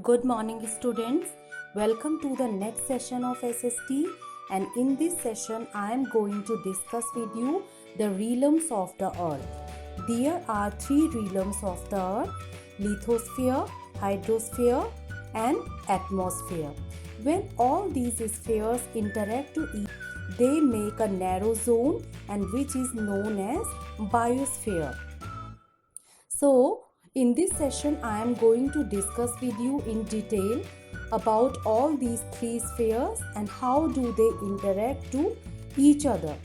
Good morning, students. Welcome to the next session of SST. And in this session, I am going to discuss with you the realms of the earth. There are three realms of the earth: lithosphere, hydrosphere, and atmosphere. When all these spheres interact to each, they make a narrow zone, and which is known as biosphere. So, in this session, I am going to discuss with you in detail about all these three spheres and how do they interact to each other.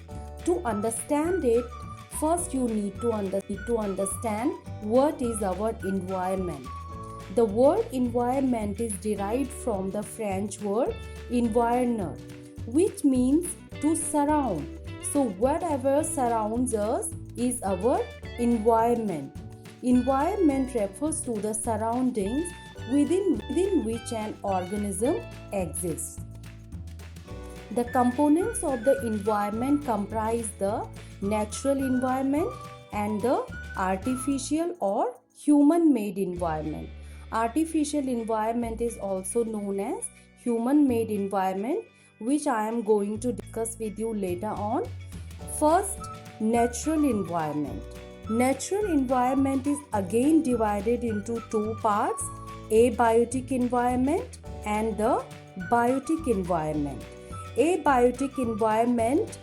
To understand it, first you need to understand what is our environment. The word environment is derived from the French word environner, which means to surround. So, whatever surrounds us is our environment. Environment refers to the surroundings within which an organism exists. The components of the environment comprise the natural environment and the artificial or human-made environment. Artificial environment is also known as human-made environment, which I am going to discuss with you later on. First, natural environment. Natural environment is again divided into two parts: abiotic environment and the biotic environment. Abiotic environment,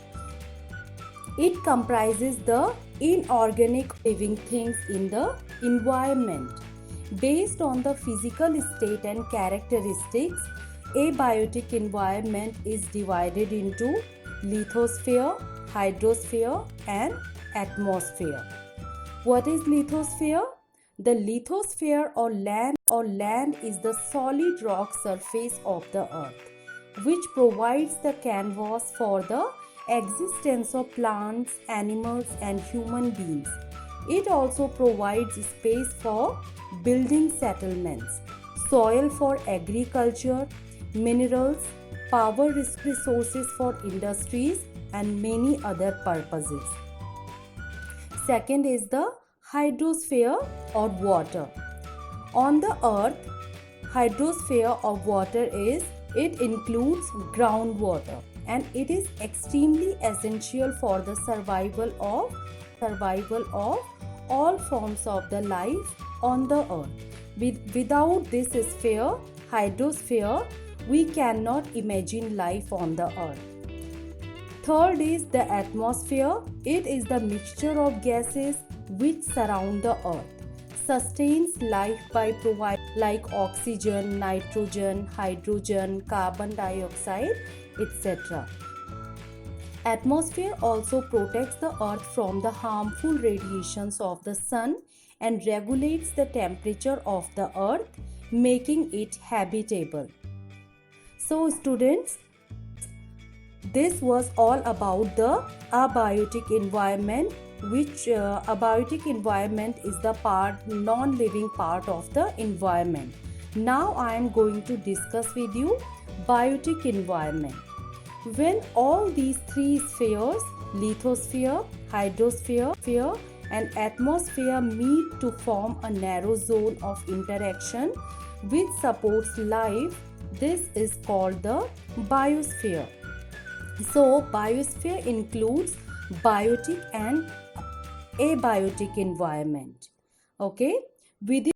it comprises the inorganic living things in the environment. Based on the physical state and characteristics, abiotic environment is divided into lithosphere, hydrosphere, and atmosphere. What is lithosphere? The lithosphere or land is the solid rock surface of the earth, which provides the canvas for the existence of plants, animals, and human beings. It also provides space for building settlements, soil for agriculture, minerals, power resources for industries, and many other purposes. Second is the hydrosphere or water. On the earth, hydrosphere of water includes groundwater, and it is extremely essential for the survival of all forms of the life on the earth. Without this sphere, hydrosphere, we cannot imagine life on the earth. Third is the atmosphere. It is the mixture of gases which surround the earth, sustains life by providing like oxygen, nitrogen, hydrogen, carbon dioxide, etc. Atmosphere also protects the earth from the harmful radiations of the sun and regulates the temperature of the earth, making it habitable. So students, this was all about the abiotic environment, which abiotic environment is the non-living part of the environment. Now I am going to discuss with you biotic environment. When all these three spheres, lithosphere, hydrosphere, and atmosphere meet to form a narrow zone of interaction which supports life, this is called the biosphere. So, biosphere includes biotic and abiotic environment. Okay, within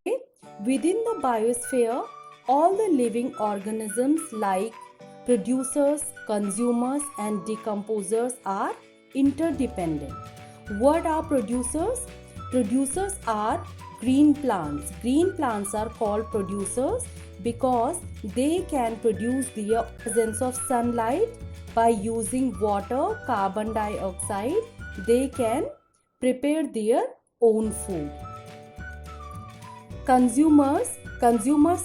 the biosphere, all the living organisms like producers, consumers, and decomposers are interdependent. What are producers? Producers are green plants. Green plants are called producers because they can produce the presence of sunlight. By using water, carbon dioxide, they can prepare their own food. Consumers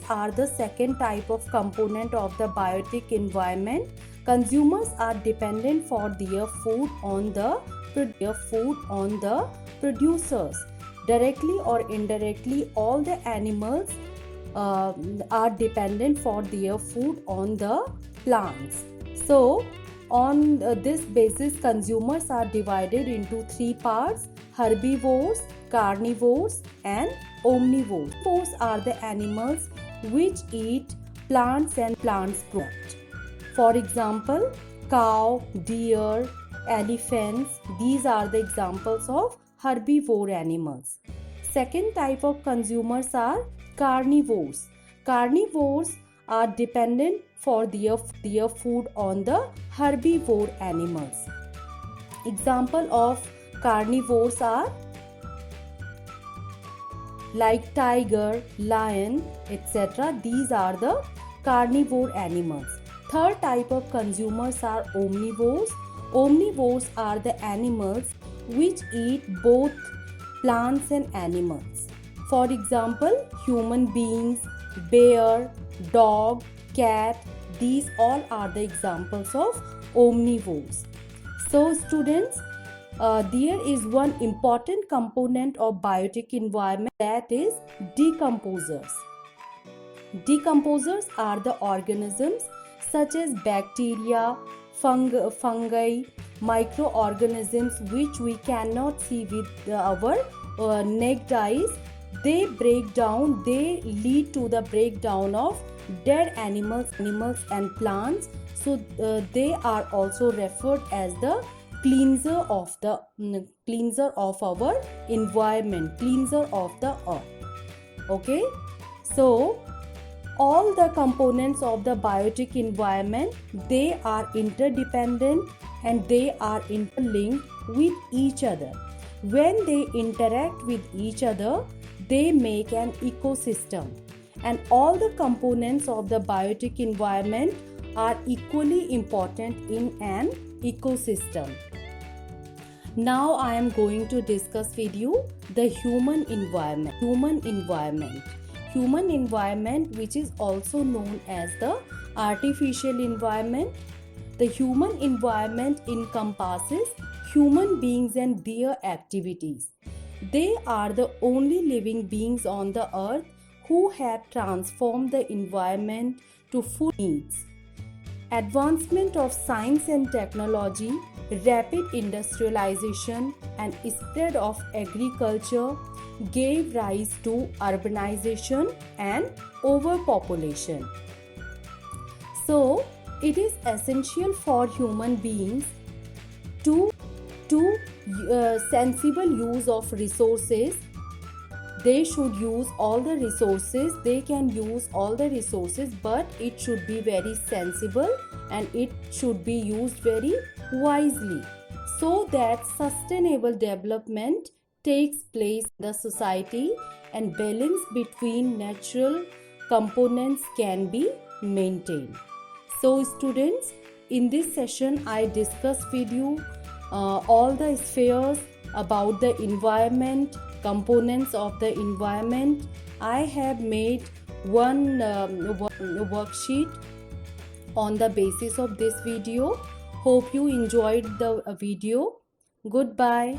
are the second type of component of the biotic environment. Consumers are dependent for their food on the producers. Directly or indirectly, all the animals are dependent for their food on the plants. So, on this basis, consumers are divided into three parts: herbivores, carnivores, and omnivores. Omnivores are the animals which eat plants and plants product. For example, cow, deer, elephants, these are the examples of herbivore animals. Second type of consumers are carnivores. Carnivores are dependent for their food on the herbivore animals. Example of carnivores are like tiger, lion, etc. These are the carnivore animals. Third type of consumers are omnivores. Omnivores are the animals which eat both plants and animals. For example, human beings, bear, dog, cat, these all are the examples of omnivores. So students, there is one important component of biotic environment, that is decomposers. Decomposers are the organisms such as bacteria, fungi, microorganisms which we cannot see with our naked eyes. They break down, they lead to the breakdown of dead animals and plants. So they are also referred as the cleanser of our environment, cleanser of the earth. Okay, so all the components of the biotic environment, they are interdependent and they are interlinked with each other. When they interact with each other, they make an ecosystem, and all the components of the biotic environment are equally important in an ecosystem. Now I am going to discuss with you the human environment. Human environment, which is also known as the artificial environment. The human environment encompasses human beings and their activities. They are the only living beings on the earth who have transformed the environment to food needs. Advancement of science and technology, rapid industrialization, and spread of agriculture gave rise to urbanization and overpopulation. So, it is essential for human beings to sensible use of resources. They should use all the resources. They can use all the resources, but it should be very sensible and it should be used very wisely, so that sustainable development takes place in the society and balance between natural components can be maintained. So students, in this session I discussed with you all the spheres about the environment, components of the environment. I have made one worksheet on the basis of this video. Hope you enjoyed the video. Goodbye.